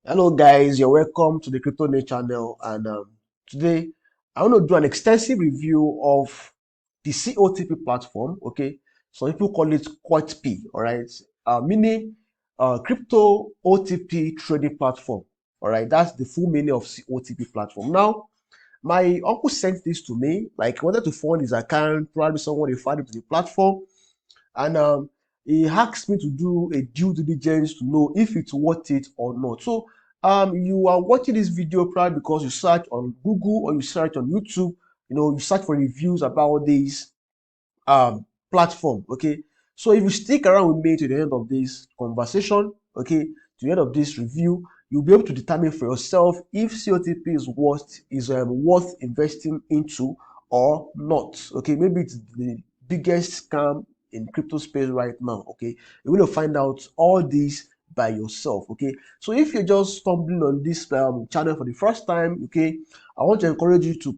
Hello, guys. You're welcome to the Crypto Day channel. And today, I want to do an extensive review of the COTP platform. Okay, some people call it COTP. All right, meaning Crypto OTP Trading Platform. All right, that's the full meaning of COTP platform. Now, my uncle sent this to me. Like, he wanted to fund his account. Probably someone referred him to the platform, and he asked me to do a due diligence to know if it's worth it or not. So you are watching this video probably because you search on Google or you search on YouTube. You search for reviews about this platform. Okay, so if you stick around with me to the end of this conversation, okay, to the end of this review, you'll be able to determine for yourself if COTP is worth investing into or not. Okay, maybe it's the biggest scam in crypto space right now. Okay, you're going to find out all these by yourself. Okay, so if you're just stumbling on this channel for the first time, okay, I want to encourage you to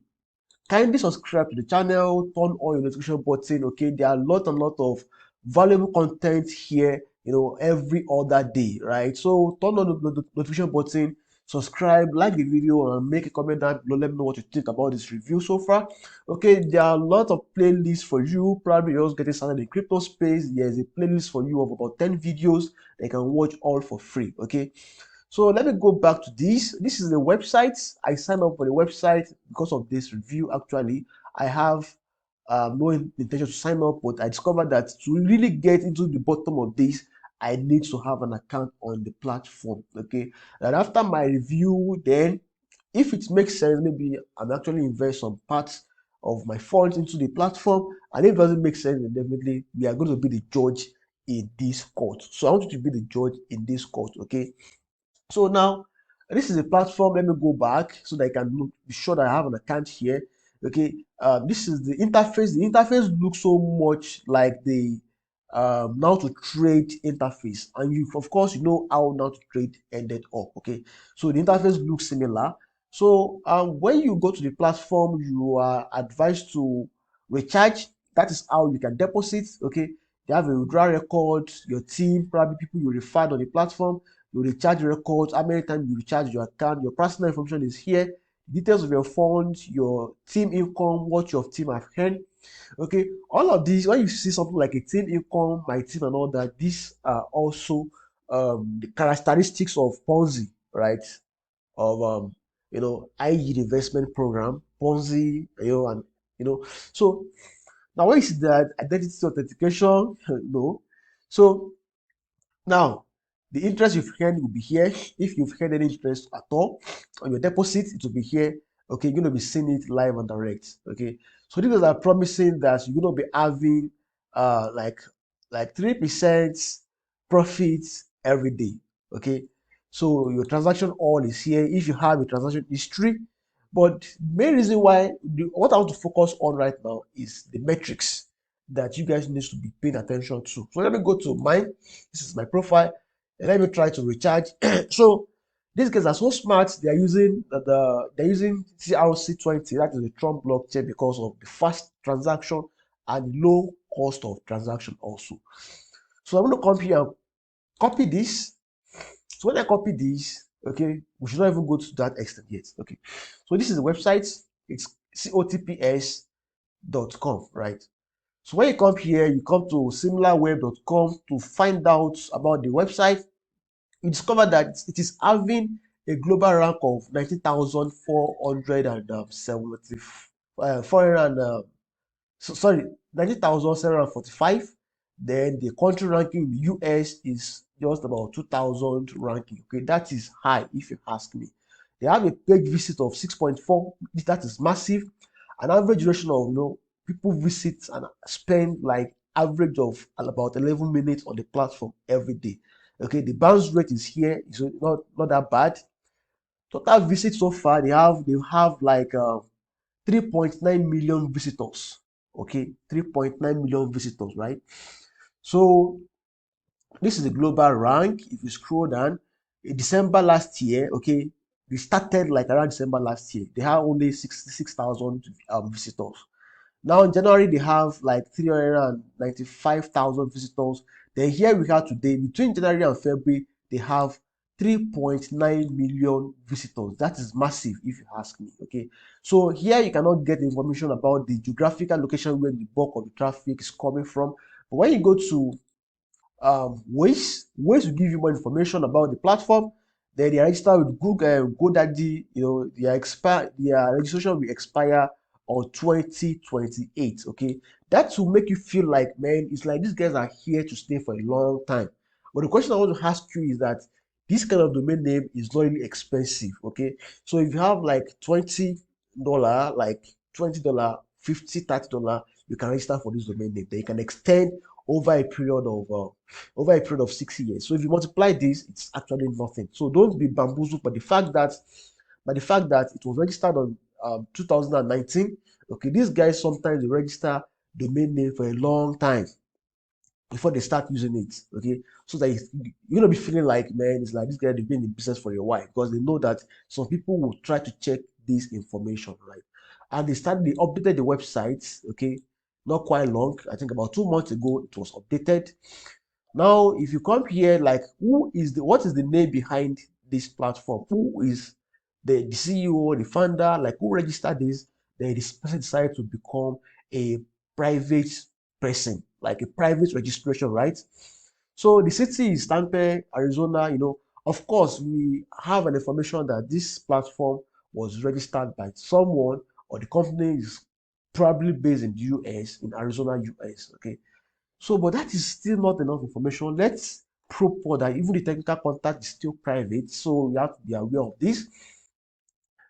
kindly subscribe to the channel, turn on your notification button. Okay, there are a lot and lot of valuable content here, every other day, right? So turn on the notification button, subscribe, like the video, and make a comment down below. Let me know what you think about this review so far. Okay, there are a lot of playlists for you. Probably you're just getting started in crypto space. There's a playlist for you of about 10 videos that you can watch all for free. Okay, so let me go back to this. This is the website. I signed up for the website because of this review. Actually, I have no intention to sign up, but I discovered that to really get into the bottom of this, I need to have an account on the platform. Okay, and after my review, then if it makes sense, maybe I'm actually invest some parts of my funds into the platform, and if it doesn't make sense, then definitely we are going to be the judge in this court. So I want you to be the judge in this court. Okay, so now this is a platform. Let me go back so that I can be sure that I have an account here. Okay, this is the interface. The interface looks so much like the now to trade interface, and you, of course, you know how now to trade ended up. Okay, so the interface looks similar. So when you go to the platform, you are advised to recharge. That is how you can deposit. Okay, they have a withdrawal record, your team, probably people you referred on the platform, your recharge records, how many times you recharge your account, your personal information is here, details of your funds, your team income, what your team have earned. Okay, all of these, when you see something like a team income, my team, and all that, these are also the characteristics of Ponzi, right? Of high yield investment program, Ponzi, and so now when you see that identity authentication, no. So now, the interest you've earned will be here. If you've earned any interest at all on your deposit, it will be here. Okay, you're going to be seeing it live and direct. Okay, so these are promising that you're going to be having like 3% profits every day. Okay, so your transaction all is here. If you have a transaction history, but the main reason why what I want to focus on right now is the metrics that you guys need to be paying attention to. So let me go to mine. This is my profile, and let me try to recharge. So these guys are so smart. They are using they're using TRC20. That is the Trump blockchain because of the fast transaction and low cost of transaction also. So I'm going to come here and copy this. So when I copy this, okay, we should not even go to that extent yet. Okay, so this is the website. It's cotps.com, right? So when you come here, you come to similarweb.com to find out about the website. You discover that it is having a global rank of 19,470, 19,745. Then the country ranking in the US is just about 2,000 ranking. Okay, that is high if you ask me. They have a page visit of 6.4. That is massive. An average duration of people visit and spend like average of about 11 minutes on the platform every day. Okay, the bounce rate is here. It's not that bad. Total visits so far, they have like 3.9 million visitors. Okay, 3.9 million visitors, right? So this is the global rank. If you scroll down, in December last year, okay, they started like around December last year. They have only 66,000 visitors. Now in January they have like 395,000 visitors. Then here we have today, between January and February, they have 3.9 million visitors. That is massive if you ask me. Okay, so here you cannot get information about the geographical location where the bulk of the traffic is coming from. But when you go to ways to give you more information about the platform. Then they are registered with Google, GoDaddy. Their registration will expire on 2028. Okay, that will make you feel like, man, it's like these guys are here to stay for a long time. But the question I want to ask you is that this kind of domain name is not really expensive. Okay, so if you have like $20, like $20, 50, $30, you can register for this domain name. Then you can extend over a period of 6 years. So if you multiply this, it's actually nothing. So don't be bamboozled by the fact that it was registered on 2019. Okay, these guys sometimes they register domain name for a long time before they start using it. Okay, so that you're gonna be feeling like, man, it's like this guy they've been in business for a while, because they know that some people will try to check this information, right? And they updated the website. Okay, not quite long. I think about 2 months ago it was updated. Now, if you come here, like, what is the name behind this platform? Who is the CEO, the founder? Like, who registered this? Then this person decided to become a private person, like a private registration, right? So the city is Tampa, Arizona. Of course, we have an information that this platform was registered by someone, or the company is probably based in the US, in Arizona, US. Okay, so, but that is still not enough information. Let's probe further. Even the technical contact is still private, so you have to be aware of this.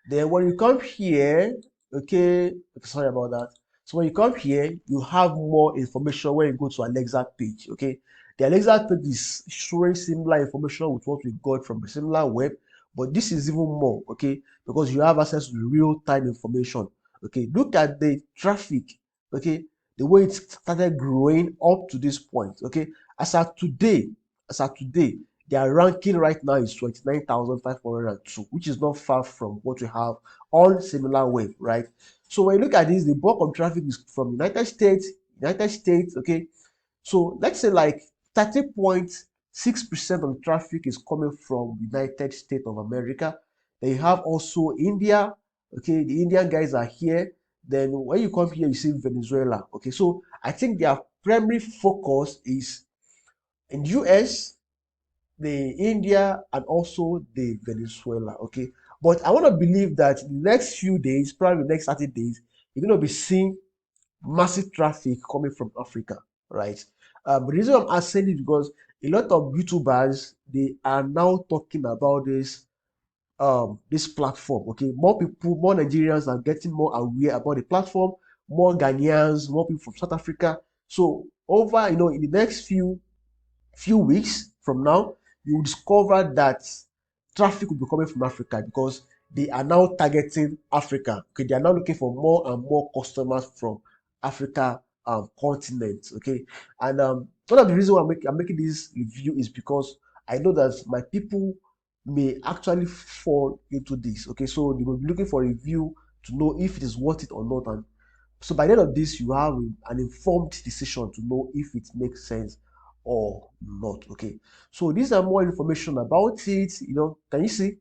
Then when you come here, okay, sorry about that. So when you come here, you have more information when you go to Alexa page, okay. The Alexa page is showing similar information with what we got from the similar web, but this is even more, okay, because you have access to the real-time information. Okay, look at the traffic, okay, the way it started growing up to this point, okay. As of today, their ranking right now is 29,502, which is not far from what we have on similar wave, right? So when you look at this, the bulk of traffic is from United States, okay. So let's say like 30.6% of the traffic is coming from United States of America. Then you have also India, okay. The Indian guys are here. Then when you come here, you see Venezuela, okay. So I think their primary focus is in US, the India, and also the Venezuela. Okay, but I want to believe that in the next few days, probably the next 30 days, you're going to be seeing massive traffic coming from Africa, right? The reason I'm asking is because a lot of YouTubers, they are now talking about this platform. Okay, more people, more Nigerians are getting more aware about the platform, more Ghanaians, more people from South Africa. So over, in the next few weeks from now, you will discover that traffic will be coming from Africa, because they are now targeting Africa. Okay, they are now looking for more and more customers from Africa continent. Okay, and one of the reasons why I'm making this review is because I know that my people may actually fall into this. Okay, so they will be looking for a review to know if it is worth it or not, and so by the end of this, you have an informed decision to know if it makes sense or not. Okay, so these are more information about it. Can you see?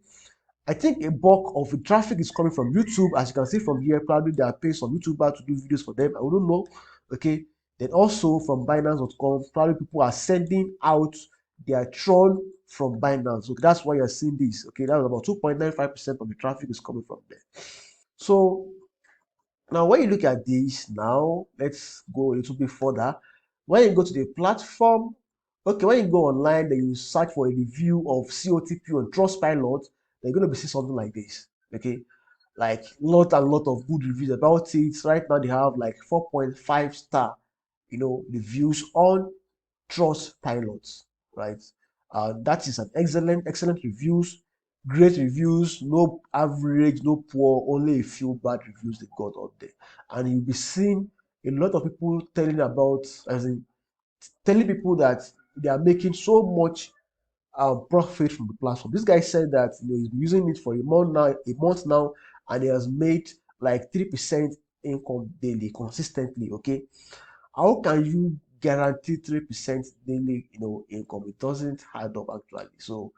I think a bulk of the traffic is coming from YouTube. As you can see from here, probably they are paying some YouTuber to do videos for them. I don't know. Okay, then also from Binance.com, probably people are sending out their Tron from Binance. Okay, that's why you're seeing this. Okay, that's about 2.95% of the traffic is coming from there. So now, when you look at this, now let's go a little bit further. When you go to the platform, okay, when you go online, then you search for a review of COTP on Trustpilot, they're going to be seeing something like this. Okay, like lot and lot of good reviews about it. Right now, they have like 4.5 star, reviews on Trustpilot, right? That is an excellent reviews, great reviews, no average, no poor, only a few bad reviews they got out there. And you'll be seeing a lot of people telling people that they are making so much profit from the platform. This guy said that he's been using it for a month now, and he has made like 3% income daily consistently. Okay, how can you guarantee 3% daily income? It doesn't add up actually. So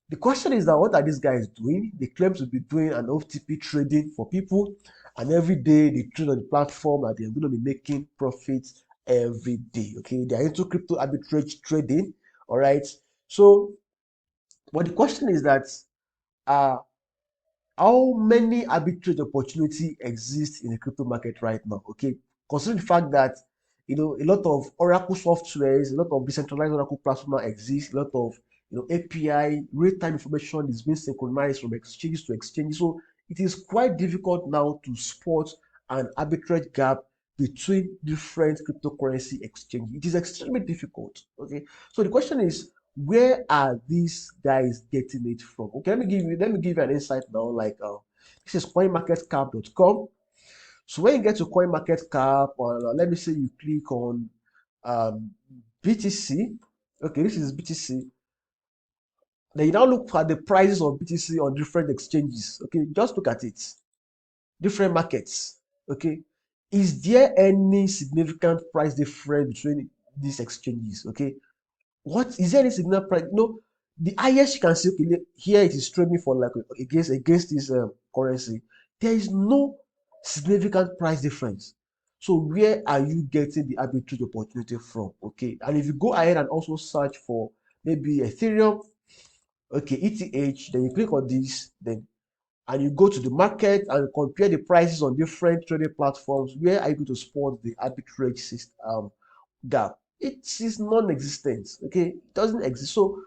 The question is that what are these guys doing? They claim to be doing an OTP trading for people, and every day they trade on the platform and they're going to be making profits every day. Okay, they are into crypto arbitrage trading. All right. So, but the question is that uh, how many arbitrage opportunity exist in the crypto market right now? Okay, considering the fact that a lot of Oracle softwares, a lot of decentralized Oracle platforms exist, a lot of API real-time information is being synchronized from exchanges to exchanges. So it is quite difficult now to spot an arbitrage gap between different cryptocurrency exchanges. It is extremely difficult. Okay, so the question is, where are these guys getting it from? Okay, let me give you an insight now. Like this is coinmarketcap.com. So when you get to coinmarketcap, or let me say you click on um, BTC. Okay, this is BTC. Then you now look at the prices of BTC on different exchanges. Okay, just look at it. Different markets. Okay, is there any significant price difference between these exchanges? Okay, what is there any significant price? The highest you can see, okay, here it is trading for like against this currency. There is no significant price difference. So where are you getting the arbitrage opportunity from? Okay, and if you go ahead and also search for maybe Ethereum, okay, ETH, then you click on this, then and you go to the market and compare the prices on different trading platforms, where are you going to spot the arbitrage system gap? It is non-existent. Okay, it doesn't exist. So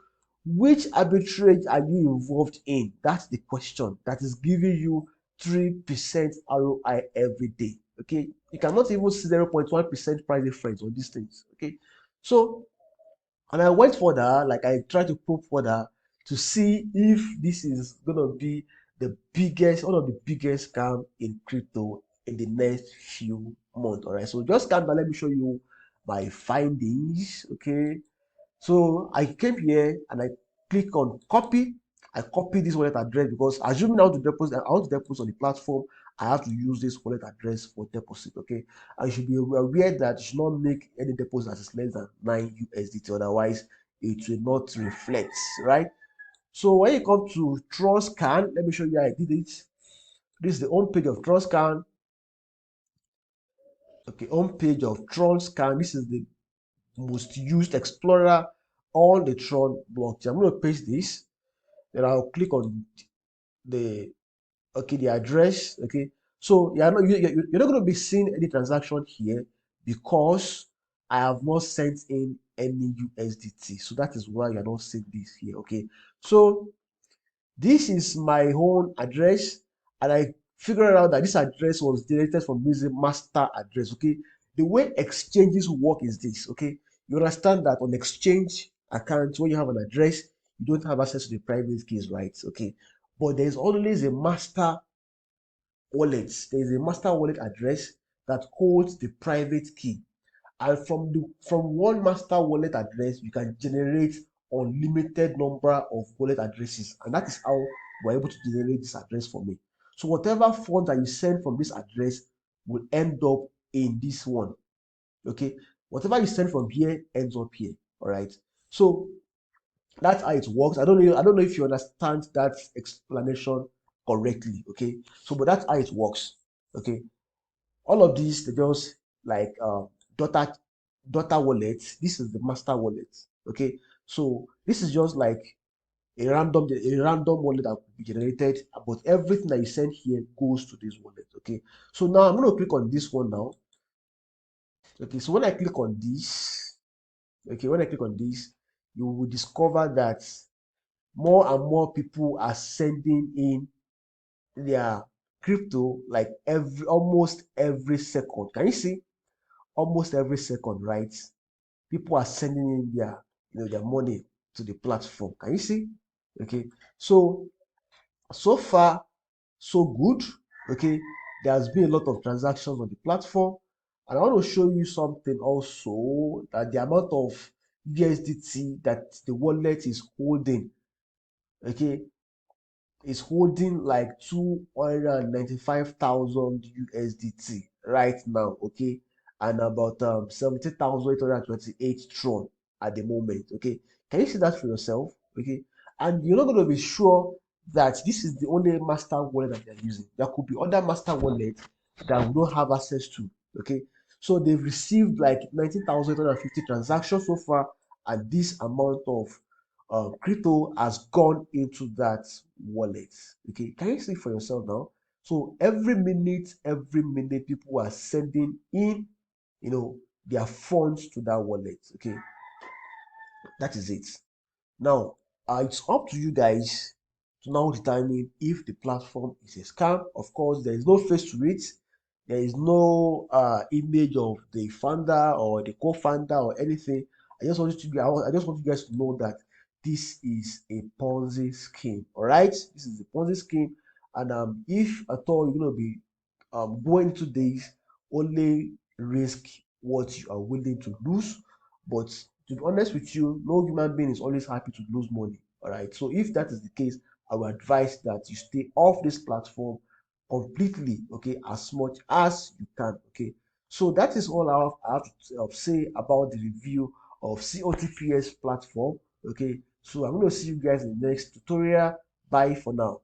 which arbitrage are you involved in? That's the question that is giving you 3% ROI every day. Okay, you cannot even see 0.1% price difference on these things. Okay, so and I went further, like I tried to probe further to see if this is gonna be one of the biggest scam in crypto in the next few months. All right, so just calm down. Let me show you my findings. Okay, so I came here and I click on copy. I copy this wallet address because assuming I want to deposit on the platform, I have to use this wallet address for deposit. Okay, I should be aware that you should not make any deposit that is less than 9 USDT, otherwise it will not reflect, right? So when you come to Truscan, let me show you how I did it. This is the home page of Truscan. Okay, home page of Truscan. This is the most used explorer on the Tron blockchain. I'm going to paste this. Then I'll click on the the address. Okay, so you're not going to be seeing any transaction here because I have not sent in any USDT. So that is why you're not seeing this here. Okay, so this is my own address, and I figured out that this address was generated from using master address. Okay, the way exchanges work is this. Okay, you understand that on exchange account, when you have an address, you don't have access to the private keys, right? Okay, but there's always a master wallet. There is a master wallet address that holds the private key, and from one master wallet address you can generate unlimited number of wallet addresses, and that is how we're able to generate this address for me. So whatever fund that you send from this address will end up in this one. Okay, whatever you send from here ends up here. All right, so that's how it works. I don't know if you understand that explanation correctly. Okay, so but that's how it works. Okay, all of these, they just like daughter wallet. This is the master wallet. Okay, so this is just like a random wallet that will be generated, but everything that you send here goes to this wallet. Okay, so now I'm going to click on this one now. Okay, so when I click on this, you will discover that more and more people are sending in their crypto like almost every second. Can you see? Almost every second, right? People are sending in their money to the platform. Can you see? Okay, so far so good. Okay, there has been a lot of transactions on the platform, and I want to show you something also, that the amount of USDT that the wallet is holding, okay, is holding like 295,000 USDT right now, okay, and about 70,828 Tron at the moment, okay. Can you see that for yourself? Okay, and you're not going to be sure that this is the only master wallet that they're using. There could be other master wallets that we don't have access to. Okay, so they've received like 19,850 transactions so far, and this amount of crypto has gone into that wallet. Okay, can you see for yourself now? So every minute, people are sending in, their funds to that wallet. Okay, that is it. Now, it's up to you guys to now determine if the platform is a scam. Of course, there is no face to it. There is no image of the founder or the co-founder or anything. I just want you guys to know that this is a Ponzi scheme. All right, this is a Ponzi scheme, and if at all you're gonna be going to this, only risk what you are willing to lose. But to be honest with you, no human being is always happy to lose money. All right. So if that is the case, I would advise that you stay off this platform completely, okay, as much as you can. Okay. So that is all I have to say about the review of COTPS platform. Okay. So I'm going to see you guys in the next tutorial. Bye for now.